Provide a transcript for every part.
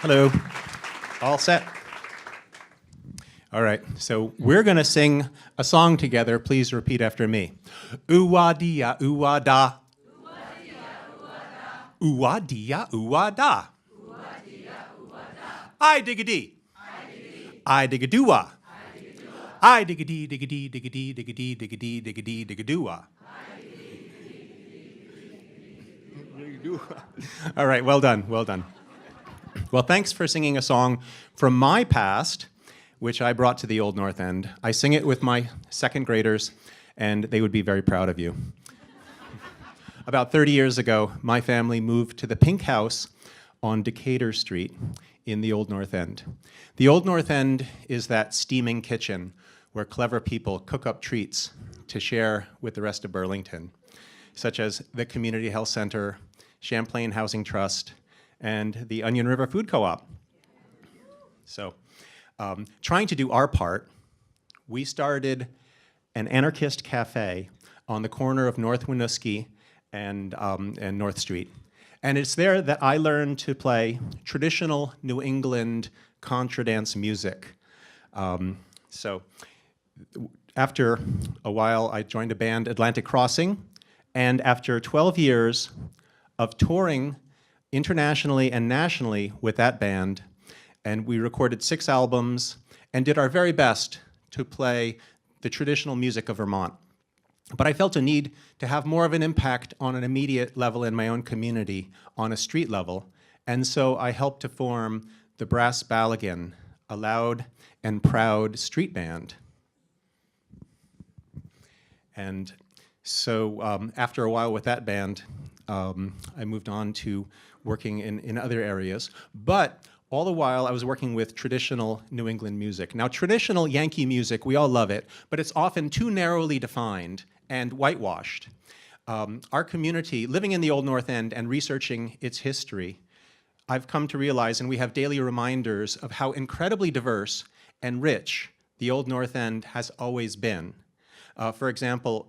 Hello. All set? All right, so we're going to sing a song together. Please repeat after me. Ooh-ah-dee-ah, ooh-ah-da. Ooh-ah-dee-ah, ooh-ah-da. I dig-a-dee. I dig-a-doo-ah. I dig-a-dee, dig-a-dee, dig-a-dee, dig-a-dee, dig-a-dee, dig-a-dee, dig-a-doo-ah. All right, well done, well done. Well, thanks for singing a song from my past, which I brought to the Old North End. I sing it with my second graders, and they would be very proud of you. About 30 years ago, my family moved to the Pink House on Decatur Street in the Old North End. The Old North End is that steaming kitchen where clever people cook up treats to share with the rest of Burlington, such as the Community Health Center, Champlain Housing Trust, and the Onion River Food Co-op. So, trying to do our part, we started an anarchist cafe on the corner of North Winooski and North Street. And it's there that I learned to play traditional New England contra dance music. So after a while, I joined a band, Atlantic Crossing, and after 12 years of touring internationally and nationally with that band, and we recorded 6 albums and did our very best to play the traditional music of Vermont. But I felt a need to have more of an impact on an immediate level in my own community, on a street level, and so I helped to form the Brass Ballaghan, a loud and proud street band. And so after a while with that band, I moved on to working in other areas. But all the while, I was working with traditional New England music. Now, traditional Yankee music, we all love it, but it's often too narrowly defined and whitewashed. Our community, living in the Old North End and researching its history, I've come to realize, and we have daily reminders of how incredibly diverse and rich the Old North End has always been. For example,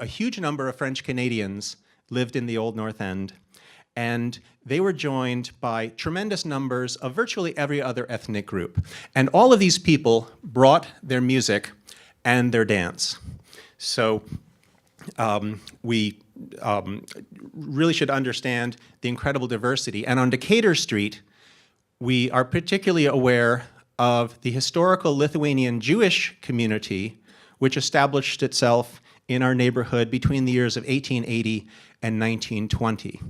a huge number of French Canadians lived in the Old North End, and they were joined by tremendous numbers of virtually every other ethnic group. And all of these people brought their music and their dance. So we really should understand the incredible diversity. And on Decatur Street, we are particularly aware of the historical Lithuanian Jewish community, which established itself in our neighborhood between the years of 1880 and 1920.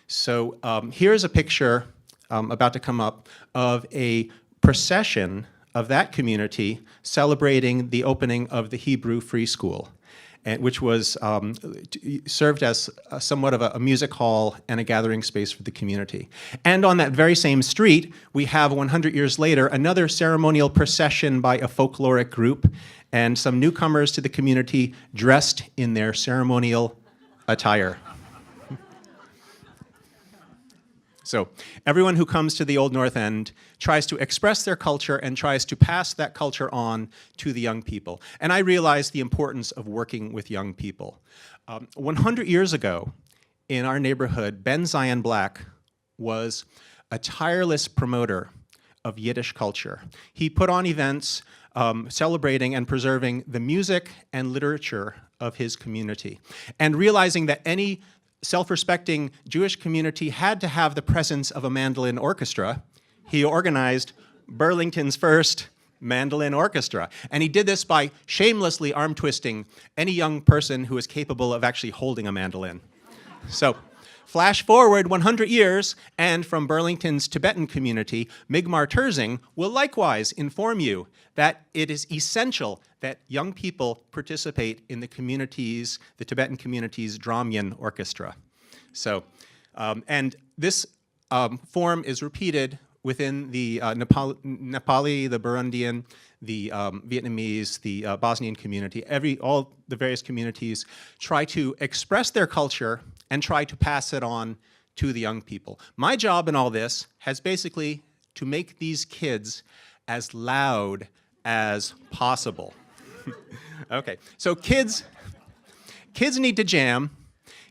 So here's a picture about to come up of a procession of that community celebrating the opening of the Hebrew Free School, which was served as somewhat of a music hall and a gathering space for the community. And on that very same street, we have 100 years later another ceremonial procession by a folkloric group and some newcomers to the community dressed in their ceremonial attire. So everyone who comes to the Old North End tries to express their culture and tries to pass that culture on to the young people. And I realized the importance of working with young people. 100 years ago, in our neighborhood, Ben Zion Black was a tireless promoter of Yiddish culture. He put on events celebrating and preserving the music and literature of his community. And realizing that any self-respecting Jewish community had to have the presence of a mandolin orchestra, he organized Burlington's first mandolin orchestra. And he did this by shamelessly arm-twisting any young person who is capable of actually holding a mandolin. So, flash forward 100 years, and from Burlington's Tibetan community, Migmar Terzing will likewise inform you that it is essential that young people participate in the community's, the Tibetan community's Dramyan orchestra. So, and this form is repeated within the Nepali, the Burundian, the Vietnamese, the Bosnian community. All the various communities try to express their culture and try to pass it on to the young people. My job in all this has basically to make these kids as loud as possible. Okay, so kids need to jam.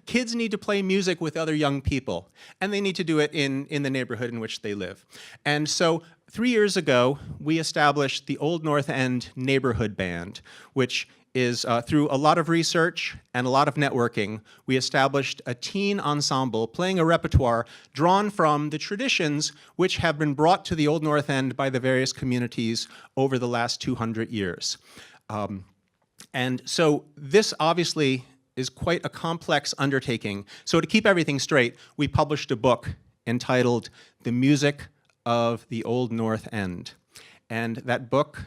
kids need to play music with other young people, and they need to do it in the neighborhood in which they live. And so 3 years ago, we established the Old North End Neighborhood Band, which is through a lot of research and a lot of networking, we established a teen ensemble playing a repertoire drawn from the traditions which have been brought to the Old North End by the various communities over the last 200 years. And so this obviously is quite a complex undertaking. So to keep everything straight, we published a book entitled The Music of the Old North End. And that book,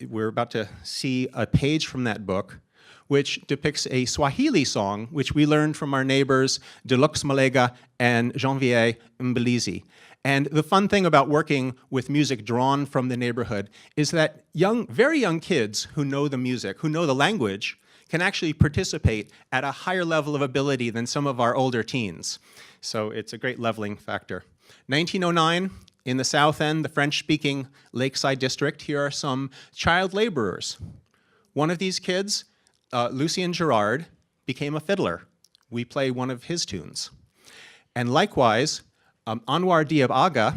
we're about to see a page from that book, which depicts a Swahili song, which we learned from our neighbors, Deluxe Malega and Janvier Mbelizi. And the fun thing about working with music drawn from the neighborhood is that very young kids who know the music, who know the language, can actually participate at a higher level of ability than some of our older teens. So it's a great leveling factor. 1909, in the South End, the French-speaking Lakeside District, here are some child laborers. One of these kids, Lucien Girard, became a fiddler. We play one of his tunes. And likewise, Anwar Diab Aga,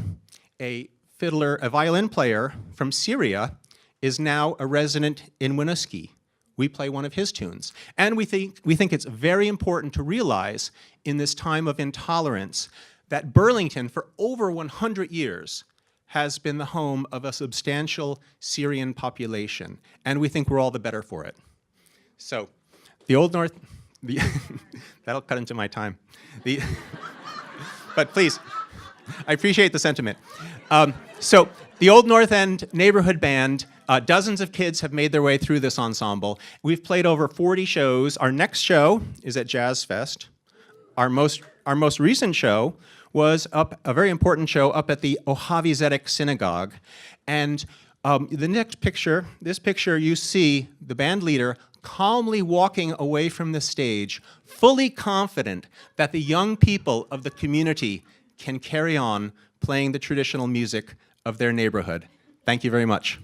a fiddler, a violin player from Syria, is now a resident in Winooski. We play one of his tunes. And we think it's very important to realize in this time of intolerance that Burlington, for over 100 years, has been the home of a substantial Syrian population. And we think we're all the better for it. So, the Old North, that'll cut into my time. But please, I appreciate the sentiment. So, the Old North End Neighborhood Band, dozens of kids have made their way through this ensemble. We've played over 40 shows. Our next show is at Jazz Fest. Our most recent show was a very important show up at the Ohavi Zedek Synagogue. And the next picture, this picture, you see the band leader calmly walking away from the stage, fully confident that the young people of the community can carry on playing the traditional music of their neighborhood. Thank you very much.